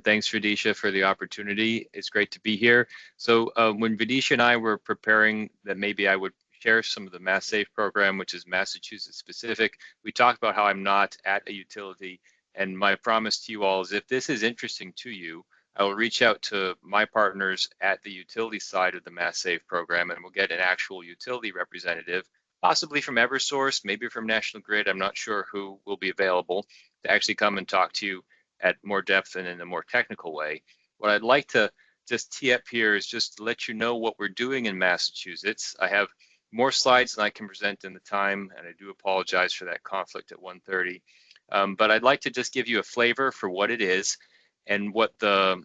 Thanks, Vidisha, for the opportunity. It's great to be here. So when Vidisha and I were preparing that maybe I would share some of the MassSafe program, which is Massachusetts specific, we talked about how I'm not at a utility. And my promise to you all is if this is interesting to you, I will reach out to my partners at the utility side of the MassSafe program, and we'll get an actual utility representative, possibly from Eversource, maybe from National Grid. I'm not sure who will be available to actually come and talk to you at more depth and in a more technical way. What I'd like to just tee up here is just to let you know what we're doing in Massachusetts. I have more slides than I can present in the time, and I do apologize for that conflict at 1:30. But I'd like to just give you a flavor for what it is and what the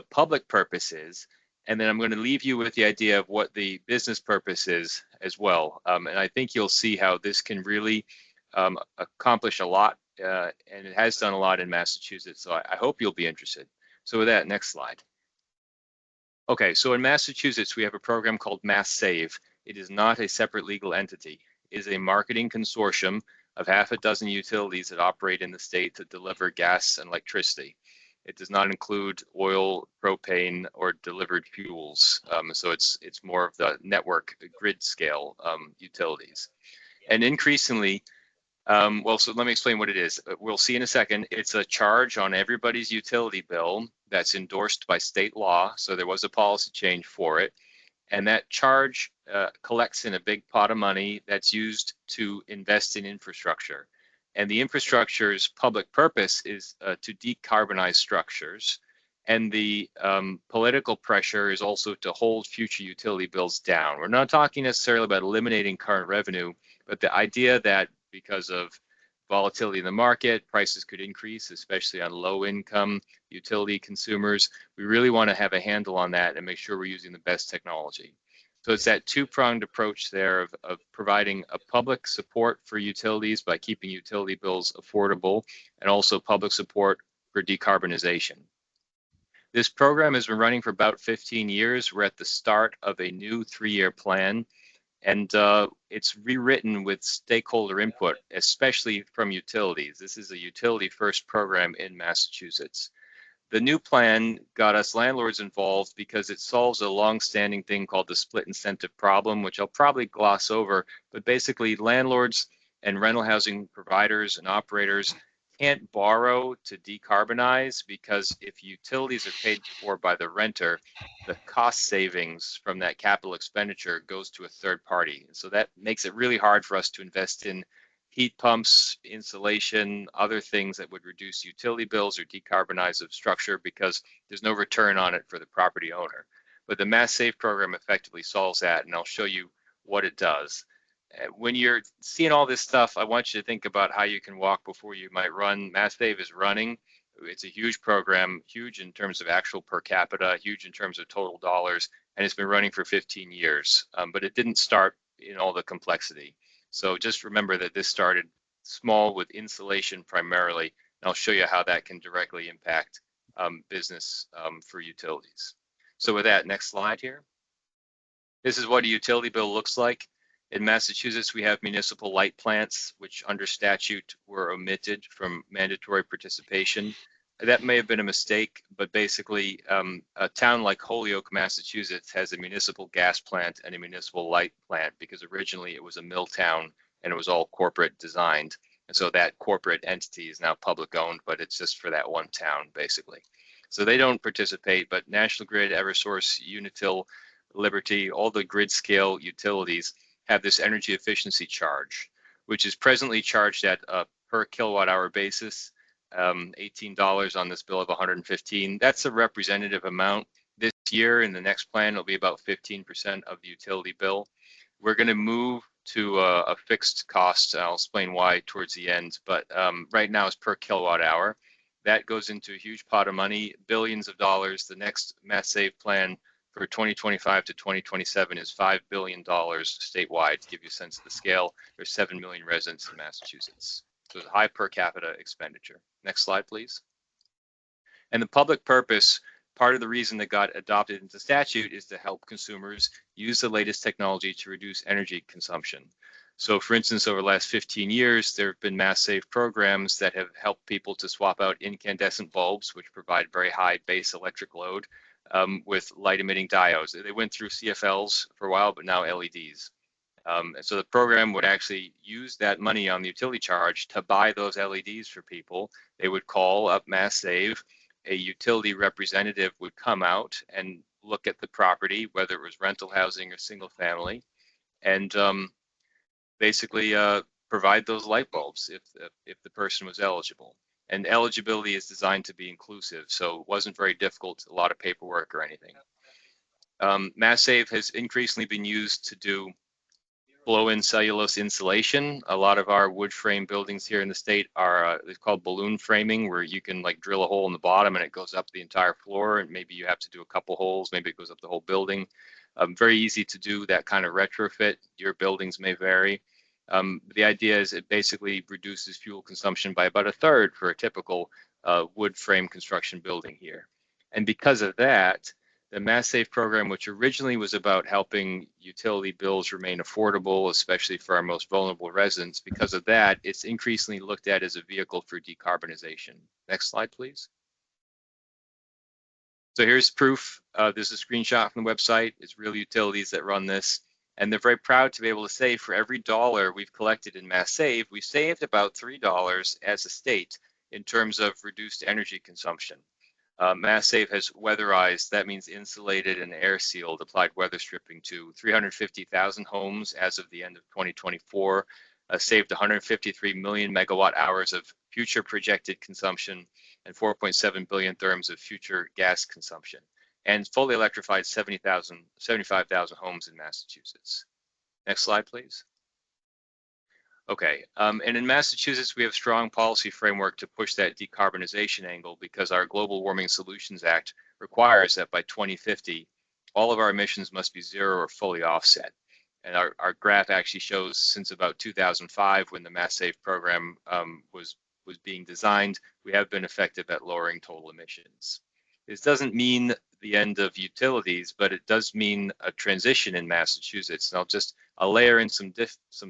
public purpose is. And then I'm going to leave you with the idea of what the business purpose is as well. And I think you'll see how this can really accomplish a lot, and it has done a lot in Massachusetts. So I hope you'll be interested. So with that, next slide. Okay, so in Massachusetts, we have a program called MassSave. It is not a separate legal entity. It is a marketing consortium of half a dozen utilities that operate in the state to deliver gas and electricity. It does not include oil, propane, or delivered fuels. So it's more of the network grid scale utilities. And increasingly, well, so let me explain what it is. We'll see in a second. It's a charge on everybody's utility bill that's endorsed by state law. So there was a policy change for it. And that charge collects in a big pot of money that's used to invest in infrastructure. And the infrastructure's public purpose is to decarbonize structures. And the political pressure is also to hold future utility bills down. We're not talking necessarily about eliminating current revenue, but the idea that because of volatility in the market, prices could increase, especially on low income utility consumers. We really want to have a handle on that and make sure we're using the best technology. So it's that two-pronged approach there of providing a public support for utilities by keeping utility bills affordable, and also public support for decarbonization. This program has been running for about 15 years. We're at the start of a new 3-year plan, and it's rewritten with stakeholder input, especially from utilities. This is a utility-first program in Massachusetts. The new plan got us landlords involved because it solves a long-standing thing called the split incentive problem, which I'll probably gloss over, but basically landlords and rental housing providers and operators can't borrow to decarbonize, because if utilities are paid for by the renter, the cost savings from that capital expenditure goes to a third party. And so that makes it really hard for us to invest in heat pumps, insulation, other things that would reduce utility bills or decarbonize the structure, because there's no return on it for the property owner. But the MassSafe program effectively solves that, and I'll show you what it does. When you're seeing all this stuff, I want you to think about how you can walk before you might run. MassSafe is running. It's a huge program, huge in terms of actual per capita, huge in terms of total dollars, and it's been running for 15 years. But it didn't start in all the complexity. So just remember that this started small with insulation primarily, and I'll show you how that can directly impact business for utilities. So with that, next slide here. This is what a utility bill looks like. In Massachusetts, we have municipal light plants, which under statute were omitted from mandatory participation. That may have been a mistake, but basically a town like Holyoke, Massachusetts has a municipal gas plant and a municipal light plant, because originally it was a mill town and it was all corporate designed. And so that corporate entity is now public owned, but it's just for that one town basically. So they don't participate, but National Grid, Eversource, Unitil, Liberty, all the grid scale utilities have this energy efficiency charge, which is presently charged at a per kilowatt hour basis, $18 on this bill of 115. That's a representative amount. This year in the next plan, it'll be about 15% of the utility bill. We're going to move to a fixed cost. I'll explain why towards the end, but right now it's per kilowatt hour. That goes into a huge pot of money, billions of dollars. The next MassSafe plan for 2025 to 2027 is $5 billion statewide. To give you a sense of the scale, there's 7 million residents in Massachusetts. So it's a high per capita expenditure. Next slide, please. And the public purpose, part of the reason that got adopted into statute is to help consumers use the latest technology to reduce energy consumption. So for instance, over the last 15 years, there have been mass save programs that have helped people to swap out incandescent bulbs, which provide very high base electric load, with light emitting diodes. They went through CFLs for a while, but now LEDs. And so the program would actually use that money on the utility charge to buy those LEDs for people. They would call up Mass Save. A utility representative would come out and look at the property, whether it was rental housing or single family, and basically provide those light bulbs if the person was eligible. And eligibility is designed to be inclusive, so it wasn't very difficult, a lot of paperwork or anything. Mass Save has increasingly been used to do blow-in cellulose insulation. A lot of our wood frame buildings here in the state are it's called balloon framing, where you can like drill a hole in the bottom and it goes up the entire floor, and maybe you have to do a couple holes, maybe it goes up the whole building. Very easy to do that kind of retrofit. Your buildings may vary. The idea is it basically reduces fuel consumption by about 1/3 for a typical wood frame construction building here. And because of that, the Mass Save program, which originally was about helping utility bills remain affordable, especially for our most vulnerable residents, because of that, it's increasingly looked at as a vehicle for decarbonization. Next slide, please. So here's proof. This is a screenshot from the website. It's real utilities that run this. And they're very proud to be able to say for every dollar we've collected in Mass Save, we saved about $3 as a state in terms of reduced energy consumption. Mass Save has weatherized, that means insulated and air sealed, applied weather stripping to 350,000 homes as of the end of 2024, saved 153 million megawatt hours of future projected consumption and 4.7 billion therms of future gas consumption, and fully electrified 75,000 homes in Massachusetts. Next slide, please. Okay, and in Massachusetts, we have a strong policy framework to push that decarbonization angle because our Global Warming Solutions Act requires that by 2050, all of our emissions must be zero or fully offset. And our graph actually shows since about 2005, when the Mass Save program was being designed, we have been effective at lowering total emissions. This doesn't mean the end of utilities, but it does mean a transition in Massachusetts. And I'll layer in some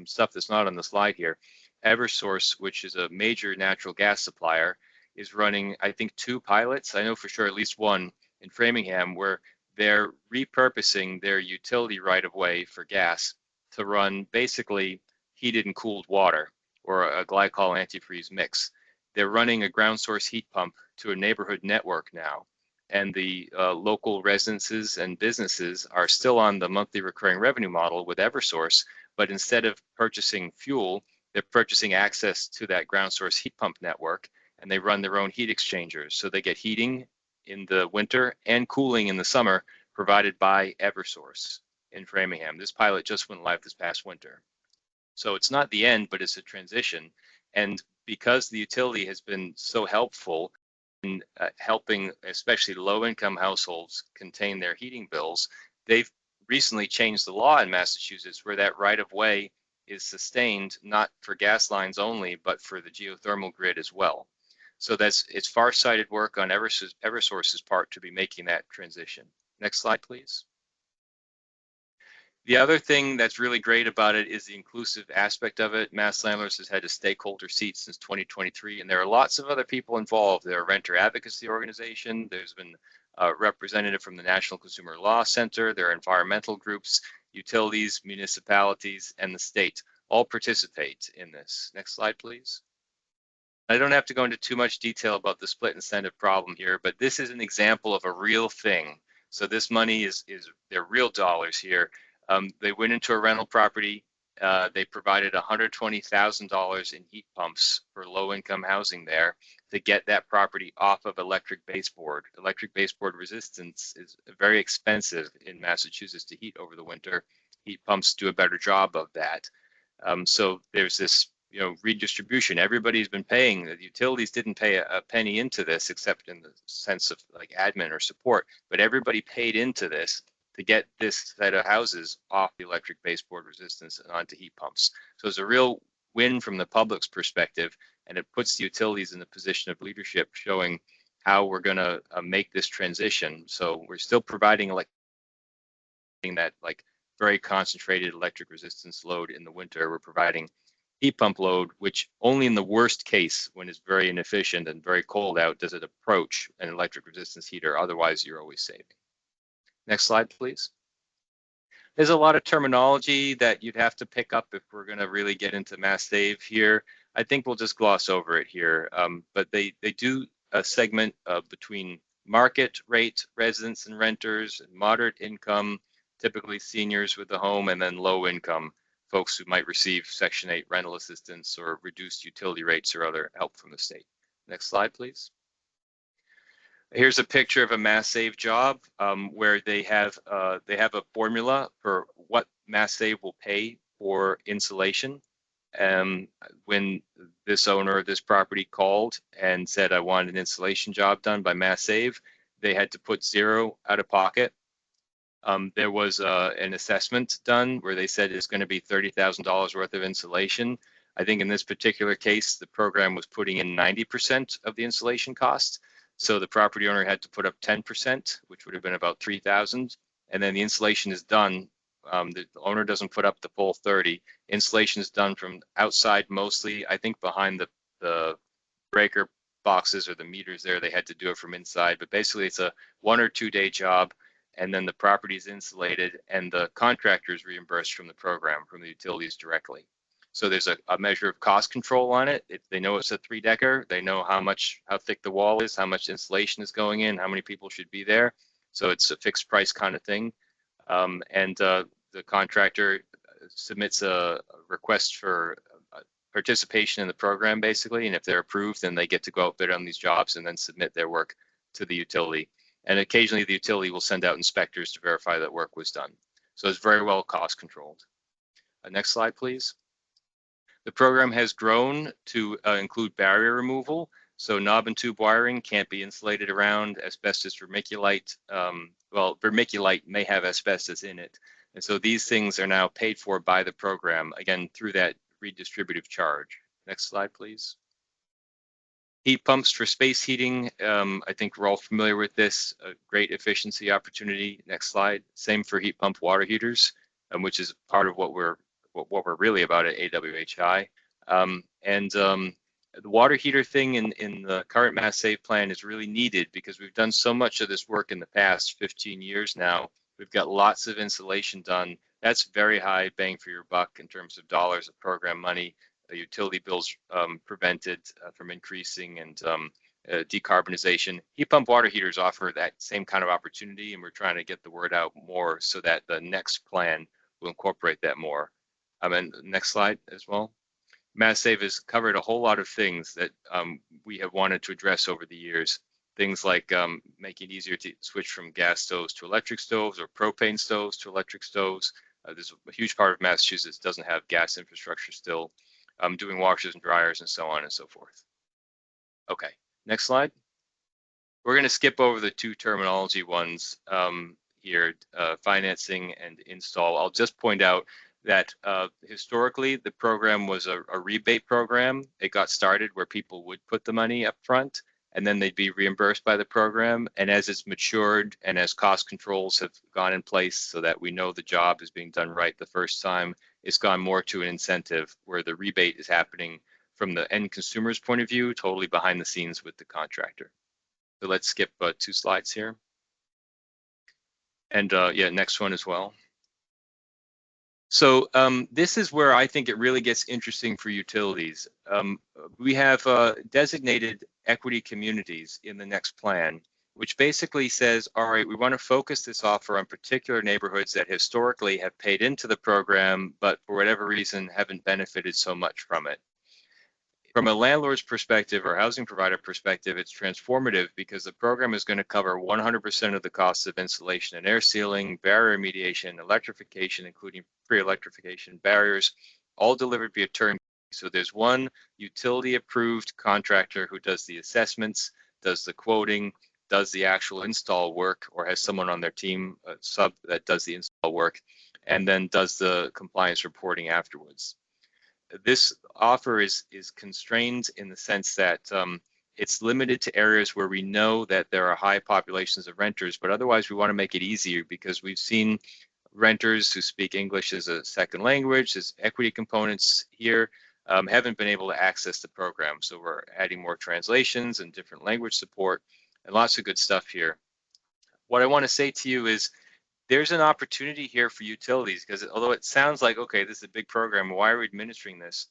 stuff that's not on the slide here. Eversource, which is a major natural gas supplier, is running, I think, 2 pilots. I know for sure at least one in Framingham, where they're repurposing their utility right-of-way for gas to run basically heated and cooled water, or a glycol antifreeze mix. They're running a ground source heat pump to a neighborhood network now. And the local residences and businesses are still on the monthly recurring revenue model with Eversource, but instead of purchasing fuel, they're purchasing access to that ground source heat pump network, and they run their own heat exchangers. So they get heating in the winter and cooling in the summer provided by Eversource in Framingham. This pilot just went live this past winter. So it's not the end, but it's a transition. And because the utility has been so helpful in helping especially low-income households contain their heating bills, they've recently changed the law in Massachusetts where that right-of-way is sustained not for gas lines only, but for the geothermal grid as well. So it's far-sighted work on Eversource's part to be making that transition. Next slide, please. The other thing that's really great about it is the inclusive aspect of it. MassLandlords has had a stakeholder seat since 2023, and there are lots of other people involved. There are renter advocacy organization. There's been a representative from the National Consumer Law Center. There are environmental groups, utilities, municipalities, and the state all participate in this. Next slide, please. I don't have to go into too much detail about the split incentive problem here, but this is an example of a real thing. So this money they're real dollars here. They went into a rental property. They provided $120,000 in heat pumps for low-income housing there to get that property off of electric baseboard. Electric baseboard resistance is very expensive in Massachusetts to heat over the winter. Heat pumps do a better job of that. So there's this redistribution. Everybody's been paying. The utilities didn't pay a penny into this, except in the sense of like admin or support, but everybody paid into this to get this set of houses off the electric baseboard resistance and onto heat pumps. So it's a real win from the public's perspective, and it puts the utilities in a position of leadership, showing how we're going to make this transition. So we're still providing that like very concentrated electric resistance load in the winter. We're providing heat pump load, which only in the worst case, when it's very inefficient and very cold out, does it approach an electric resistance heater. Otherwise, you're always saving. Next slide, please. There's a lot of terminology that you'd have to pick up if we're going to really get into mass save here. I think we'll just gloss over it here. But they do a segment between market rate residents and renters, and moderate income, typically seniors with a home, and then low income folks who might receive Section 8 rental assistance or reduced utility rates or other help from the state. Next slide, please. Here's a picture of a mass save job where they have a formula for what mass save will pay for insulation. When this owner of this property called and said, I want an insulation job done by mass save, they had to put $0 out of pocket. There was an assessment done where they said it's going to be $30,000 worth of insulation. I think in this particular case, the program was putting in 90% of the insulation cost. So the property owner had to put up 10%, which would have been about $3,000. And then the insulation is done. The owner doesn't put up the full 30. Insulation is done from outside mostly. I think behind the breaker boxes or the meters there, they had to do it from inside. But basically, it's a 1 or 2 day job. And then the property is insulated and the contractor is reimbursed from the program, from the utilities directly. So there's a measure of cost control on it. They know it's a 3-decker. They know how thick the wall is, how much insulation is going in, how many people should be there. So it's a fixed price kind of thing. The contractor submits a request for participation in the program, basically. And if they're approved, then they get to go out bid on these jobs and then submit their work to the utility. And occasionally the utility will send out inspectors to verify that work was done. So it's very well cost controlled. Next slide, please. The program has grown to include barrier removal. So knob and tube wiring can't be insulated around. Asbestos vermiculite, well, vermiculite may have asbestos in it. And so these things are now paid for by the program, again, through that redistributive charge. Next slide, please. Heat pumps for space heating. I think we're all familiar with this. A great efficiency opportunity. Next slide. Same for heat pump water heaters, which is part of what we're really about at AWHI. The water heater thing in the current mass save plan is really needed because we've done so much of this work in the past 15 years now. We've got lots of insulation done. That's very high bang for your buck in terms of dollars of program money. Utility bills prevented from increasing, and decarbonization. Heat pump water heaters offer that same kind of opportunity, and we're trying to get the word out more so that the next plan will incorporate that more. And next slide as well. Mass Save has covered a whole lot of things that we have wanted to address over the years. Things like making it easier to switch from gas stoves to electric stoves or propane stoves to electric stoves. There's a huge part of Massachusetts doesn't have gas infrastructure still. Doing washers and dryers and so on and so forth. Okay, next slide. We're going to skip over the two terminology ones here, financing and install. I'll just point out that historically the program was a rebate program. It got started where people would put the money up front and then they'd be reimbursed by the program. And as it's matured and as cost controls have gone in place so that we know the job is being done right the first time, it's gone more to an incentive where the rebate is happening from the end consumer's point of view, totally behind the scenes with the contractor. So let's skip 2 slides here. And yeah, next one as well. So this is where I think it really gets interesting for utilities. We have designated equity communities in the next plan, which basically says, all right, we want to focus this offer on particular neighborhoods that historically have paid into the program, but for whatever reason haven't benefited so much from it. From a landlord's perspective or housing provider perspective, it's transformative because the program is going to cover 100% of the costs of insulation and air sealing, barrier remediation, electrification, including pre-electrification barriers, all delivered via turnkey. So there's one utility-approved contractor who does the assessments, does the quoting, does the actual install work, or has someone on their team, a sub that does the install work, and then does the compliance reporting afterwards. This offer is constrained in the sense that it's limited to areas where we know that there are high populations of renters, but otherwise we want to make it easier because we've seen renters who speak English as a second language, as equity components here, haven't been able to access the program. So we're adding more translations and different language support and lots of good stuff here. What I want to say to you is there's an opportunity here for utilities, because although it sounds like, okay, this is a big program, why are we administering this?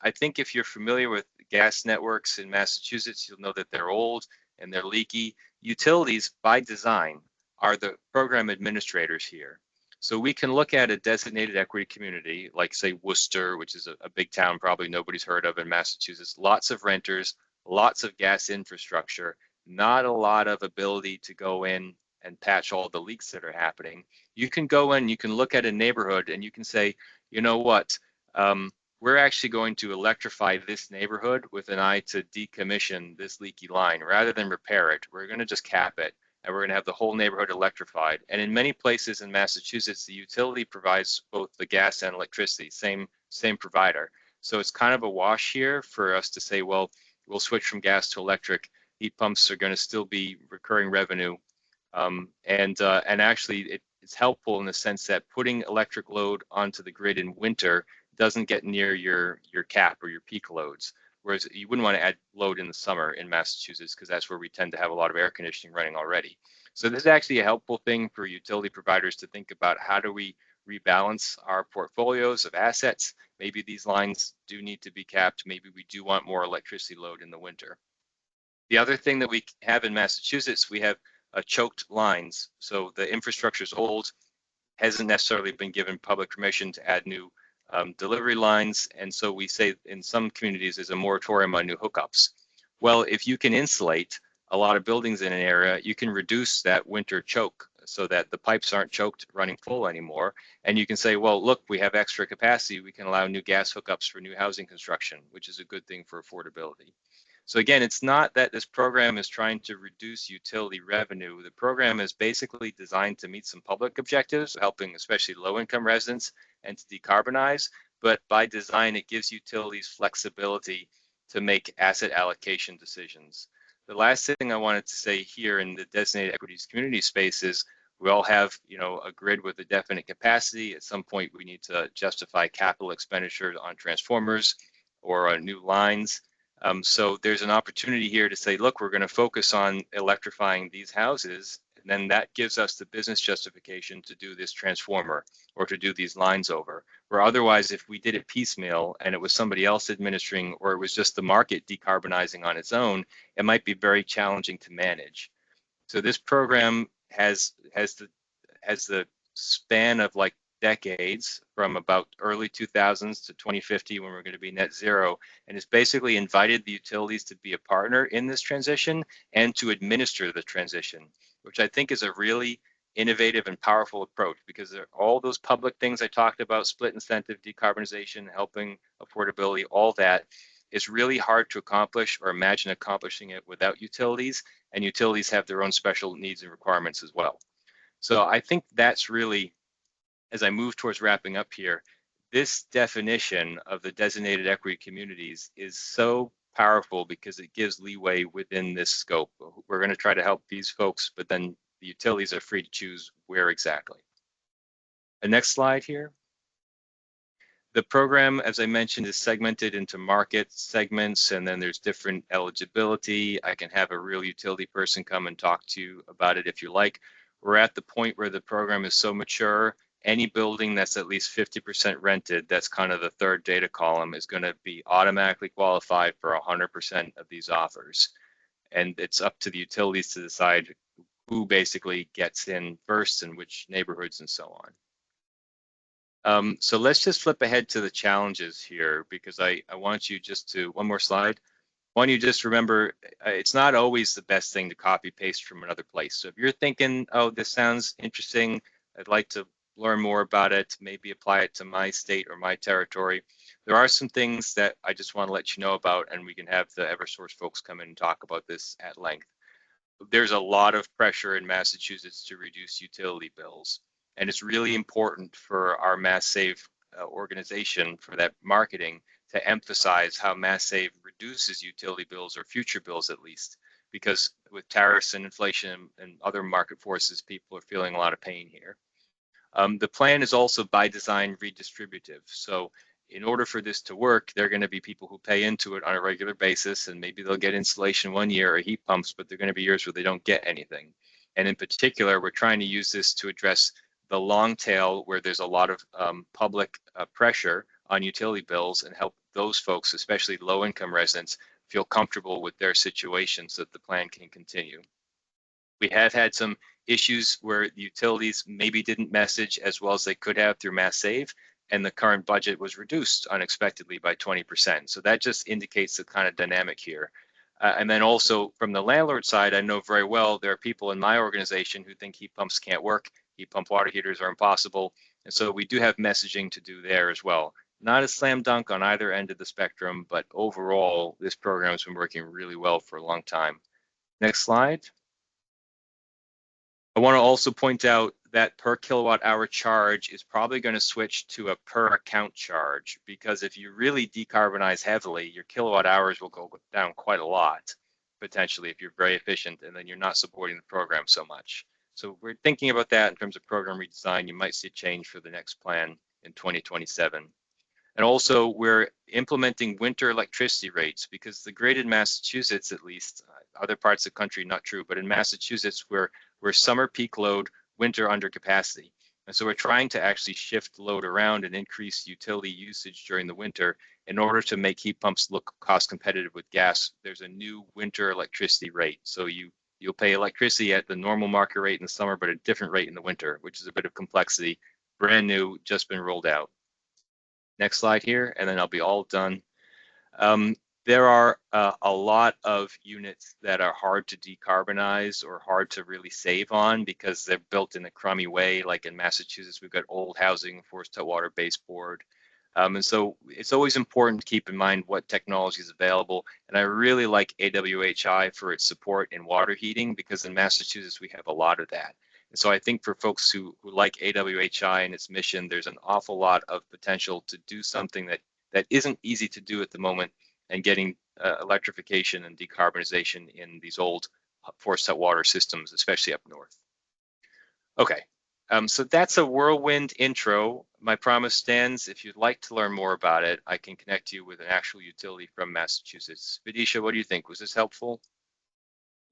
I think if you're familiar with gas networks in Massachusetts, you'll know that they're old and they're leaky. Utilities, by design, are the program administrators here. So we can look at a designated equity community, like say Worcester, which is a big town probably nobody's heard of in Massachusetts, lots of renters, lots of gas infrastructure, not a lot of ability to go in and patch all the leaks that are happening. You can go in, you can look at a neighborhood and you can say, you know what, we're actually going to electrify this neighborhood with an eye to decommission this leaky line rather than repair it. We're going to just cap it and we're going to have the whole neighborhood electrified. And in many places in Massachusetts, the utility provides both the gas and electricity, same provider. So it's kind of a wash here for us to say, well, we'll switch from gas to electric. Heat pumps are going to still be recurring revenue. And actually, it's helpful in the sense that putting electric load onto the grid in winter doesn't get near your cap or your peak loads. Whereas you wouldn't want to add load in the summer in Massachusetts because that's where we tend to have a lot of air conditioning running already. So this is actually a helpful thing for utility providers to think about. How do we rebalance our portfolios of assets? Maybe these lines do need to be capped. Maybe we do want more electricity load in the winter. The other thing that we have in Massachusetts, we have choked lines. So the infrastructure is old, hasn't necessarily been given public permission to add new delivery lines. And so we say in some communities there's a moratorium on new hookups. Well, if you can insulate a lot of buildings in an area, you can reduce that winter choke so that the pipes aren't choked running full anymore. And you can say, well, look, we have extra capacity. We can allow new gas hookups for new housing construction, which is a good thing for affordability. So again, it's not that this program is trying to reduce utility revenue. The program is basically designed to meet some public objectives, helping especially low-income residents and to decarbonize. But by design, it gives utilities flexibility to make asset allocation decisions. The last thing I wanted to say here in the designated equities community space is we all have, a grid with a definite capacity. At some point, we need to justify capital expenditures on transformers or new lines. So there's an opportunity here to say, look, we're going to focus on electrifying these houses, and then that gives us the business justification to do this transformer or to do these lines over. Where otherwise, if we did it piecemeal and it was somebody else administering, or it was just the market decarbonizing on its own, it might be very challenging to manage. So this program has the span of like decades from about early 2000s to 2050 when we're going to be net zero, and it's basically invited the utilities to be a partner in this transition and to administer the transition, which I think is a really innovative and powerful approach, because all those public things I talked about, split incentive, decarbonization, helping affordability, all that is really hard to accomplish or imagine accomplishing it without utilities, and utilities have their own special needs and requirements as well. So I think that's really, as I move towards wrapping up here, this definition of the designated equity communities is so powerful because it gives leeway within this scope. We're going to try to help these folks, but then the utilities are free to choose where exactly. The next slide here. The program, as I mentioned, is segmented into market segments, and then there's different eligibility. I can have a real utility person come and talk to you about it if you like. We're at the point where the program is so mature, any building that's at least 50% rented, that's kind of the third data column, is going to be automatically qualified for 100% of these offers. And it's up to the utilities to decide who basically gets in first and which neighborhoods and so on. So let's just flip ahead to the challenges here, because I want you just to, one more slide. I want you just remember, it's not always the best thing to copy paste from another place. So if you're thinking, oh, this sounds interesting, I'd like to learn more about it, maybe apply it to my state or my territory, there are some things that I just want to let you know about, and we can have the Eversource folks come in and talk about this at length. There's a lot of pressure in Massachusetts to reduce utility bills, and it's really important for our MassSave organization, for that marketing, to emphasize how MassSave reduces utility bills, or future bills at least, because with tariffs and inflation and other market forces, people are feeling a lot of pain here. The plan is also by design redistributive. So in order for this to work, there are going to be people who pay into it on a regular basis, and maybe they'll get installation 1 year or heat pumps, but there are going to be years where they don't get anything. And in particular, we're trying to use this to address the long tail where there's a lot of public pressure on utility bills and help those folks, especially low-income residents, feel comfortable with their situation so that the plan can continue. We have had some issues where the utilities maybe didn't message as well as they could have through Mass Save, and the current budget was reduced unexpectedly by 20%. So that just indicates the kind of dynamic here. And then also from the landlord side, I know very well there are people in my organization who think heat pumps can't work, heat pump water heaters are impossible. And so we do have messaging to do there as well. Not a slam dunk on either end of the spectrum, but overall, this program has been working really well for a long time. Next slide. I want to also point out that per kilowatt hour charge is probably going to switch to a per account charge, because if you really decarbonize heavily, your kilowatt hours will go down quite a lot, potentially, if you're very efficient, and then you're not supporting the program so much. So we're thinking about that in terms of program redesign. You might see a change for the next plan in 2027. And also we're implementing winter electricity rates, because the grid in Massachusetts, at least, other parts of the country, not true, but in Massachusetts, we're summer peak load, winter under capacity. And so we're trying to actually shift load around and increase utility usage during the winter in order to make heat pumps look cost competitive with gas. There's a new winter electricity rate. So you'll pay electricity at the normal market rate in the summer, but a different rate in the winter, which is a bit of complexity. Brand new, just been rolled out. Next slide here, and then I'll be all done. There are a lot of units that are hard to decarbonize or hard to really save on because they're built in a crummy way. Like in Massachusetts, we've got old housing, forced hot water baseboard. And so it's always important to keep in mind what technology is available. And I really like AWHI for its support in water heating, because in Massachusetts, we have a lot of that. And so I think for folks who like AWHI and its mission, there's an awful lot of potential to do something that isn't easy to do at the moment, and getting electrification and decarbonization in these old forced hot water systems, especially up north. Okay, so that's a whirlwind intro. My promise stands. If you'd like to learn more about it, I can connect you with an actual utility from Massachusetts. Vidisha, what do you think? Was this helpful?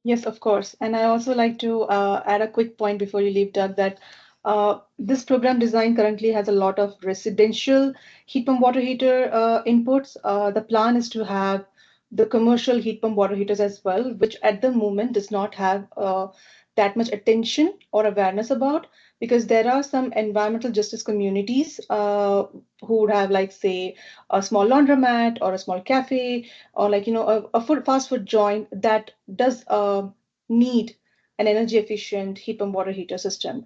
Yes, of course. And I also like to add a quick point before you leave, Doug, that this program design currently has a lot of residential heat pump water heater inputs. The plan is to have the commercial heat pump water heaters as well, which at the moment does not have that much attention or awareness about, because there are some environmental justice communities who would have, like, say, a small laundromat or a small cafe, or like, a fast food joint that does need an energy efficient heat pump water heater system.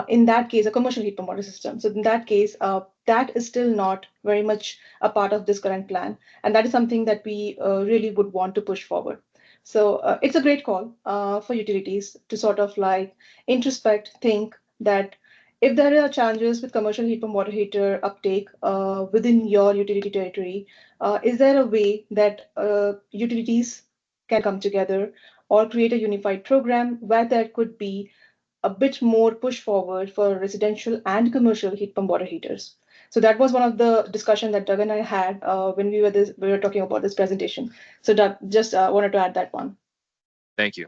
In that case, a commercial heat pump water system. So in that case, that is still not very much a part of this current plan. And that is something that we really would want to push forward. So it's a great call for utilities to sort of like introspect, think that if there are challenges with commercial heat pump water heater uptake within your utility territory, is there a way that utilities can come together or create a unified program where there could be a bit more push forward for residential and commercial heat pump water heaters? So that was one of the discussion that Doug and I had when we were talking about this presentation. So Doug, just wanted to add that one. Thank you.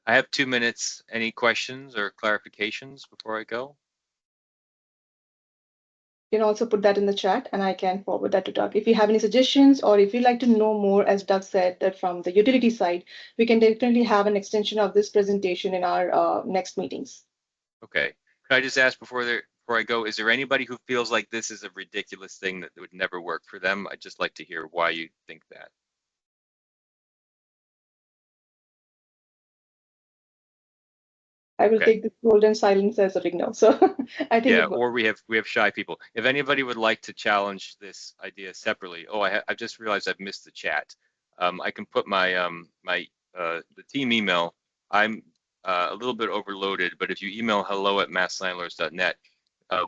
I have 2 minutes. Any questions or clarifications before I go? You can also put that in the chat and I can forward that to Doug. If you have any suggestions, or if you'd like to know more, as Doug said, that from the utility side, we can definitely have an extension of this presentation in our next meetings. Okay. Could I just ask before I go, is there anybody who feels like this is a ridiculous thing that would never work for them? I'd just like to hear why you think that. I will take this golden silence as a signal. So I think yeah, or we have shy people. If anybody would like to challenge this idea separately, I just realized I've missed the chat. I can put my the team email. I'm a little bit overloaded, but if you email hello@masslandlords.net,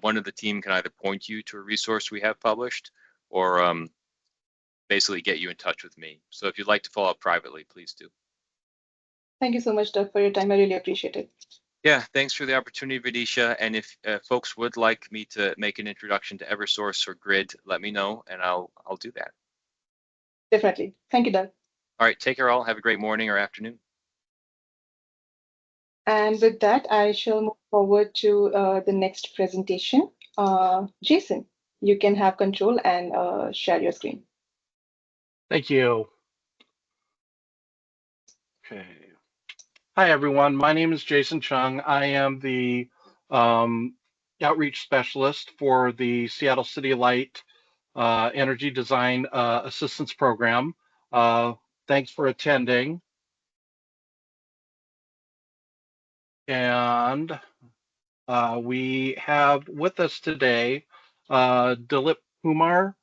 one of the team can either point you to a resource we have published, or basically get you in touch with me. So if you'd like to follow up privately, please do. Thank you so much, Doug, for your time. I really appreciate it. Yeah, thanks for the opportunity, Vidisha. And if folks would like me to make an introduction to Eversource or Grid, let me know, and I'll do that. Definitely. Thank you, Doug. All right, take care all. Have a great morning or afternoon. And with that, I shall move forward to the next presentation. Jason, you can have control and share your screen. Thank you. Okay. Hi, everyone. My name is Jason Chung. I am the outreach specialist for the Seattle City Light Energy Design Assistance Program. Thanks for attending. And we have with us today Dilip Kumar.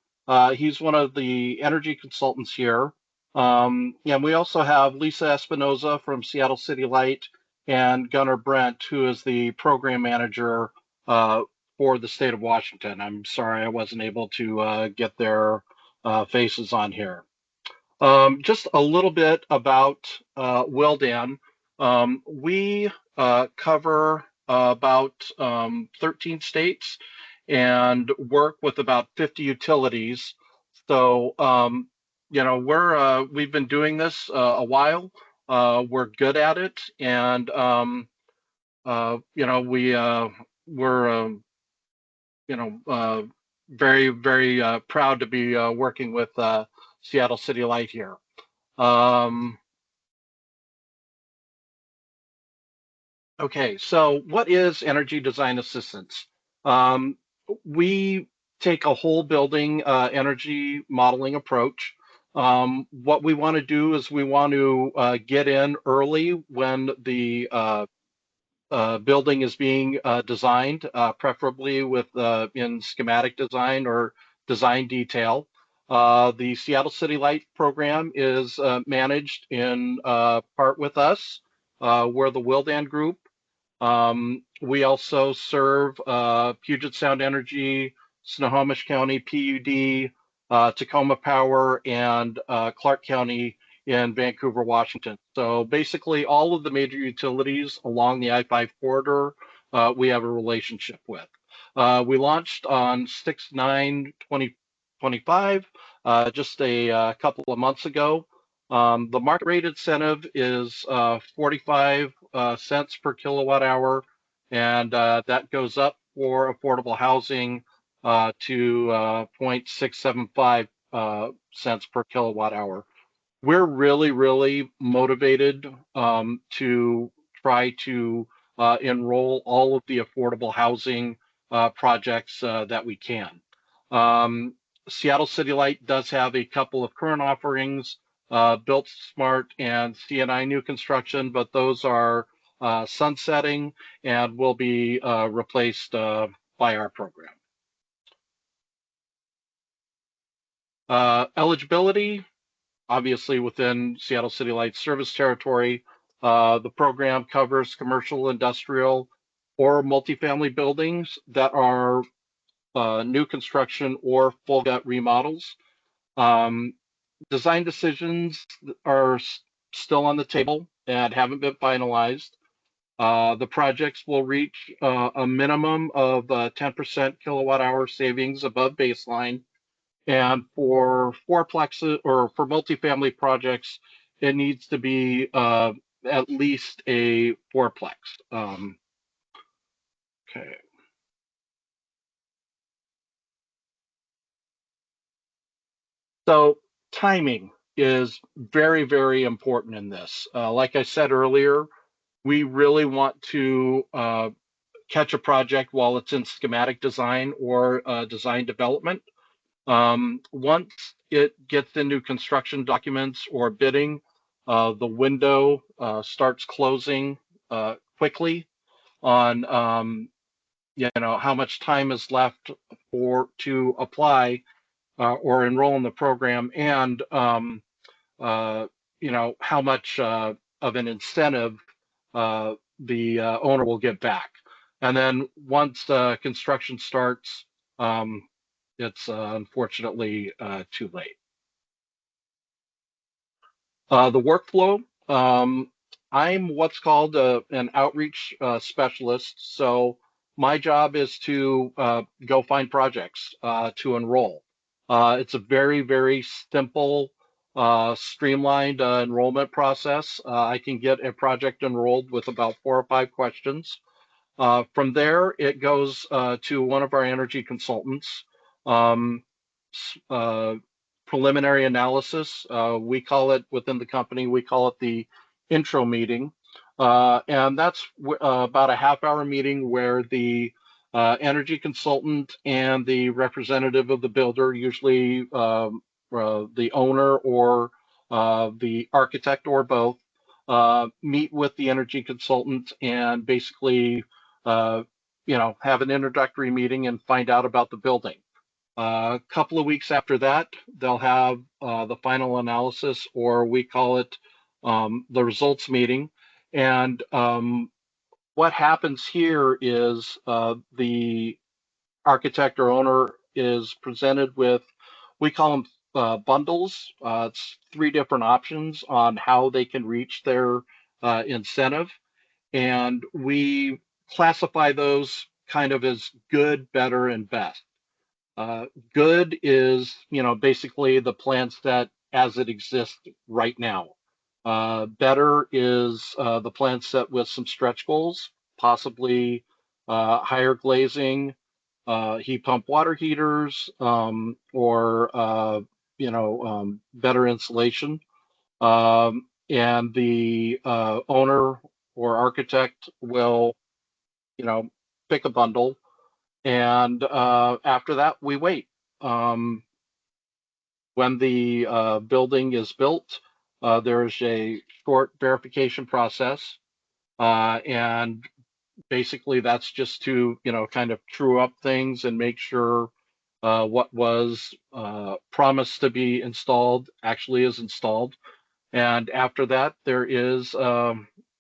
He's one of the energy consultants here. And we also have Lisa Espinoza from Seattle City Light and Gunnar Brent, who is the program manager for the state of Washington. I'm sorry I wasn't able to get their faces on here. Just a little bit about Willdan. We cover about 13 states and work with about 50 utilities. So, we've been doing this a while. We're good at it, and we're very, very proud to be working with Seattle City Light here. Okay, so what is energy design assistance? We take a whole building energy modeling approach. What we want to do is we want to get in early when the building is being designed, preferably with in schematic design or design detail. The Seattle City Light program is managed in part with us. We're the Willdan Group. We also serve Puget Sound Energy, Snohomish County PUD, Tacoma Power, and Clark County in Vancouver, Washington. So basically all of the major utilities along the I-5 corridor, we have a relationship with. We launched on 6/9/2025, just a couple of months ago. The market rate incentive is 45 cents per kilowatt hour, and that goes up for affordable housing to 0.675 cents per kilowatt hour. We're really, really motivated to try to enroll all of the affordable housing projects that we can. Seattle City Light does have a couple of current offerings, Built Smart and CNI new construction, but those are sunsetting and will be replaced by our program. Eligibility, obviously within Seattle City Light service territory. The program covers commercial, industrial, or multifamily buildings that are new construction or full gut remodels. Design decisions are still on the table and haven't been finalized. The projects will reach a minimum of 10% kilowatt hour savings above baseline. And for fourplexes or for multifamily projects, it needs to be at least a fourplex. Okay. So timing is very, very important in this. Like I said earlier, we really want to catch a project while it's in schematic design or design development. Once it gets into construction documents or bidding, the window starts closing quickly on how much time is left to apply or enroll in the program, and how much of an incentive the owner will get back. And then once construction starts, it's unfortunately too late. The workflow, I'm what's called an outreach specialist. So my job is to go find projects to enroll. It's a very, very simple, streamlined enrollment process. I can get a project enrolled with about 4 or 5 questions. From there, it goes to one of our energy consultants. Um, uh, Preliminary analysis, we call it within the company, we call it the intro meeting. And that's about a half-hour meeting where the energy consultant and the representative of the builder, usually the owner or the architect or both, meet with the energy consultant and basically uh, have an introductory meeting and find out about the building. A couple of weeks after that, they'll have the final analysis, or we call it the results meeting. And what happens here is the architect or owner is presented with, we call them bundles. It's 3 different options on how they can reach their incentive. And we classify those kind of as good, better, and best. Good is, basically the plan set as it exists right now. Better is the plan set with some stretch goals, possibly higher glazing, heat pump water heaters, or better insulation. And the owner or architect will, pick a bundle, and after that we wait. Um, when the building is built, there's a short verification process, and basically that's just to kind of true up things and make sure what was promised to be installed actually is installed. And after that, there is a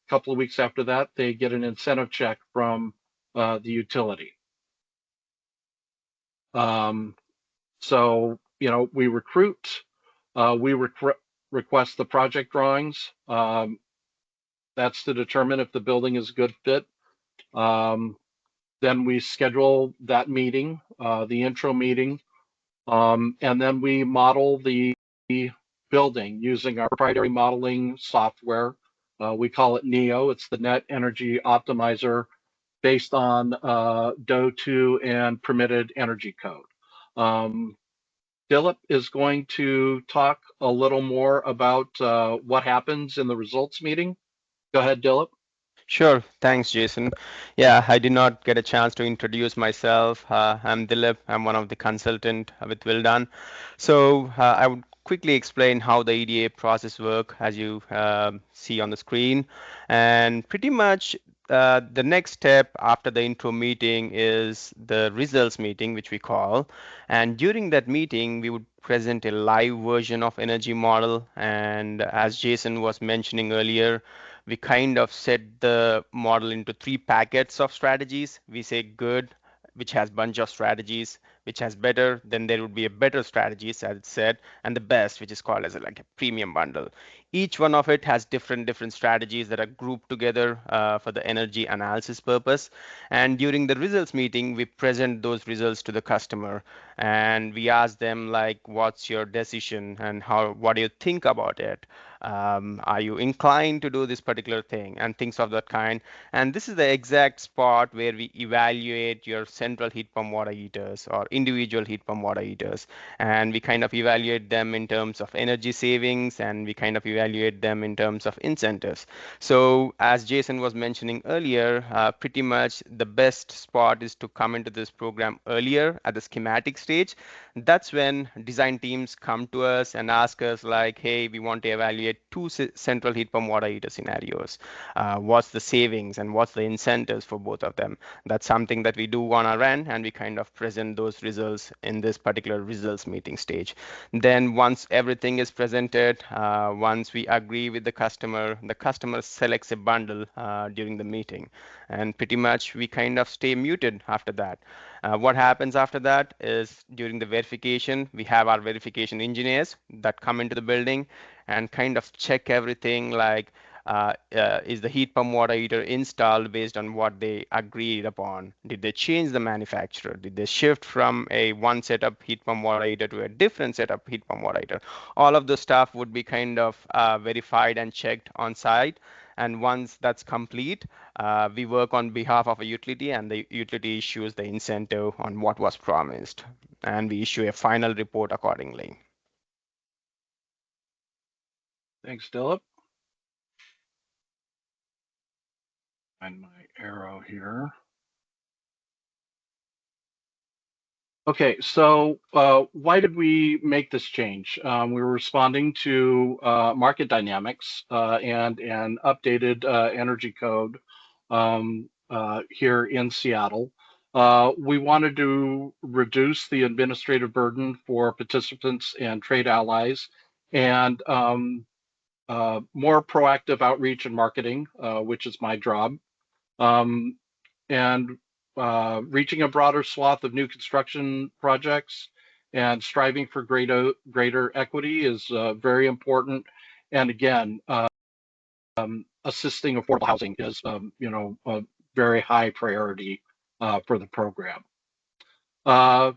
couple of weeks after that, they get an incentive check from the utility. Um, So, we recruit, we request the project drawings. That's to determine if the building is a good fit. Um, then we schedule that meeting, the intro meeting, and then we model the building using our proprietary modeling software. We call it NEO. It's the Net Energy Optimizer based on DOE2 and permitted energy code. Dilip is going to talk a little more about what happens in the results meeting. Go ahead, Dilip. Sure, thanks, Jason. Yeah, I did not get a chance to introduce myself. I'm Dilip. I'm one of the consultant with Willdan. So I would quickly explain how the EDA process work as you see on the screen. And pretty much the next step after the intro meeting is the results meeting, which we call. And during that meeting, we would present a live version of energy model. And as Jason was mentioning earlier, we kind of set the model into 3 packets of strategies. We say good, which has bunch of strategies, which has better, then there would be a better strategies as it said, and the best, which is called as like a premium bundle. Each one of it has different strategies that are grouped together for the energy analysis purpose. And during the results meeting, we present those results to the customer, and we ask them like, what's your decision and what do you think about it? Are you inclined to do this particular thing, and things of that kind. And this is the exact spot where we evaluate your central heat pump water heaters or individual heat pump water heaters, and we kind of evaluate them in terms of energy savings, and we kind of evaluate them in terms of incentives. So as Jason was mentioning earlier, pretty much the best spot is to come into this program earlier at the schematic stage. That's when design teams come to us and ask us like, hey, we want to evaluate 2 central heat pump water heater scenarios. What's the savings and what's the incentives for both of them? That's something that we do on our end, and we kind of present those results in this particular results meeting stage. Then once everything is presented, once we agree with the customer selects a bundle during the meeting, and pretty much we kind of stay muted after that. What happens after that is during the verification, we have our verification engineers that come into the building and kind of check everything like is the heat pump water heater installed based on what they agreed upon? Did they change the manufacturer? Did they shift from a one setup heat pump water heater to a different setup heat pump water heater? All of the stuff would be kind of verified and checked on site. And once that's complete, we work on behalf of a utility, and the utility issues the incentive on what was promised. And we issue a final report accordingly. Thanks, Dilip. Find my arrow here. Okay, so why did we make this change? We were responding to market dynamics and an updated energy code here in Seattle. We wanted to reduce the administrative burden for participants and trade allies, and more proactive outreach and marketing, which is my job. And reaching a broader swath of new construction projects and striving for greater equity is very important. And again, assisting affordable housing is, a very high priority for the program.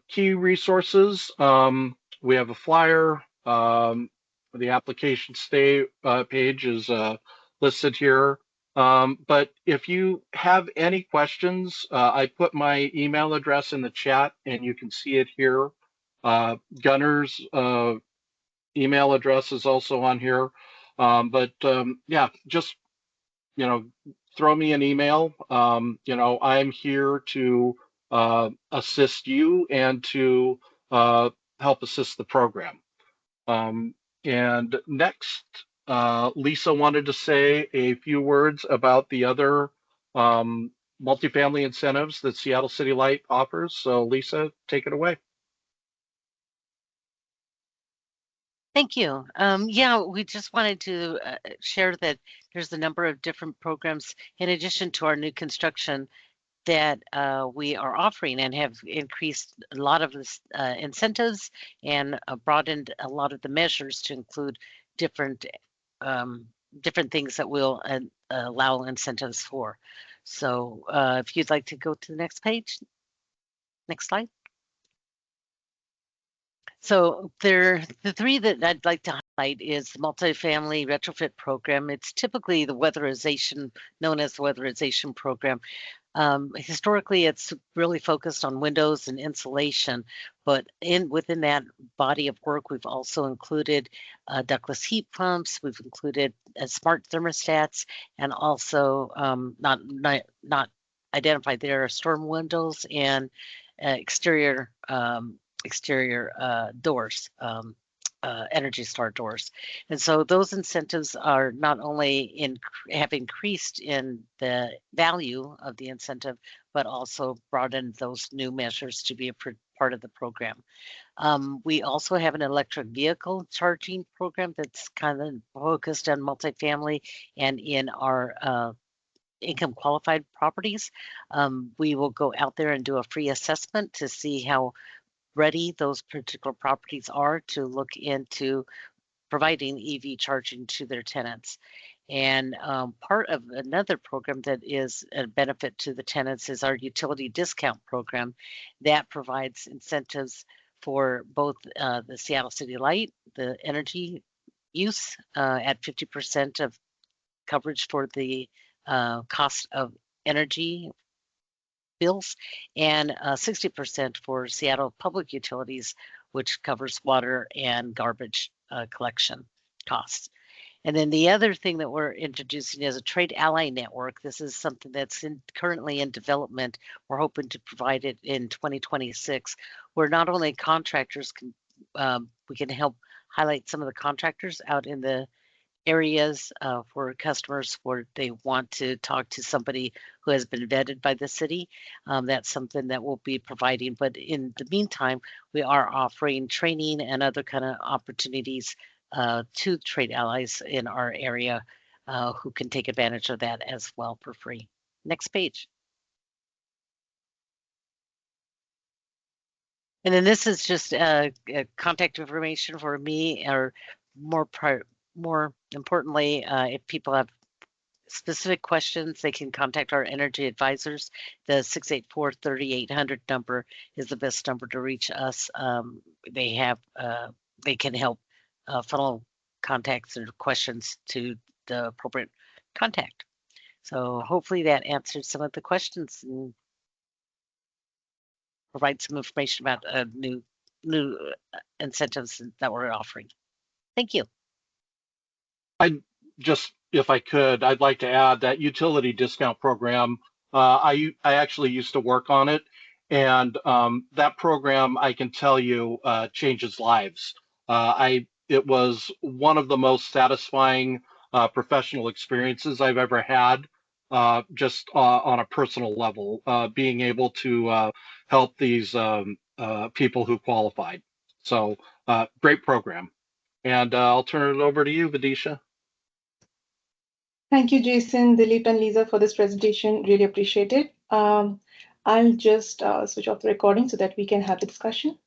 Key resources, we have a flyer. The application page is listed here. But if you have any questions, I put my email address in the chat and you can see it here. Gunner's email address is also on here. Yeah, just, throw me an email. I'm here to assist you and to help assist the program. And next, Lisa wanted to say a few words about the other multifamily incentives that Seattle City Light offers. So Lisa, take it away. Thank you. Yeah, we just wanted to share that there's a number of different programs in addition to our new construction that we are offering and have increased a lot of this, incentives and broadened a lot of the measures to include different things that will allow incentives for. So if you'd like to go to the next page, next slide. So the three that I'd like to highlight is the multifamily retrofit program. It's typically the weatherization, known as the weatherization program. Historically, it's really focused on windows and insulation, but within that body of work, we've also included ductless heat pumps. We've included smart thermostats, and also not identified there are storm windows and exterior doors, Energy Star doors. And so those incentives are not only have increased in the value of the incentive, but also broadened those new measures to be a part of the program. We also have an electric vehicle charging program that's kind of focused on multifamily and in our income qualified properties. We will go out there and do a free assessment to see how ready those particular properties are to look into providing EV charging to their tenants. And part of another program that is a benefit to the tenants is our utility discount program that provides incentives for both the Seattle City Light, the energy use at 50% of coverage for the cost of energy bills, and 60% for Seattle Public Utilities, which covers water and garbage collection costs. And then the other thing that we're introducing is a trade ally network. This is something that's currently in development. We're hoping to provide it in 2026, where not only contractors can, we can help highlight some of the contractors out in the areas for customers where they want to talk to somebody who has been vetted by the city. That's something that we'll be providing. But in the meantime, we are offering training and other kind of opportunities to trade allies in our area who can take advantage of that as well for free. Next page. And then this is just contact information for me, or more importantly, if people have specific questions, they can contact our energy advisors. The 684-3800 number is the best number to reach us. They can help funnel contacts or questions to the appropriate contact. So hopefully that answered some of the questions and provide some information about new incentives that we're offering. Thank you. If I could, I'd like to add that utility discount program. I actually used to work on it, and that program, I can tell you, changes lives. It was one of the most satisfying professional experiences I've ever had, just on a personal level, being able to help these people who qualified. So great program. And I'll turn it over to you, Vidisha. Thank you, Jason, Dilip, and Lisa for this presentation. Really appreciate it. I'll just switch off the recording so that we can have the discussion.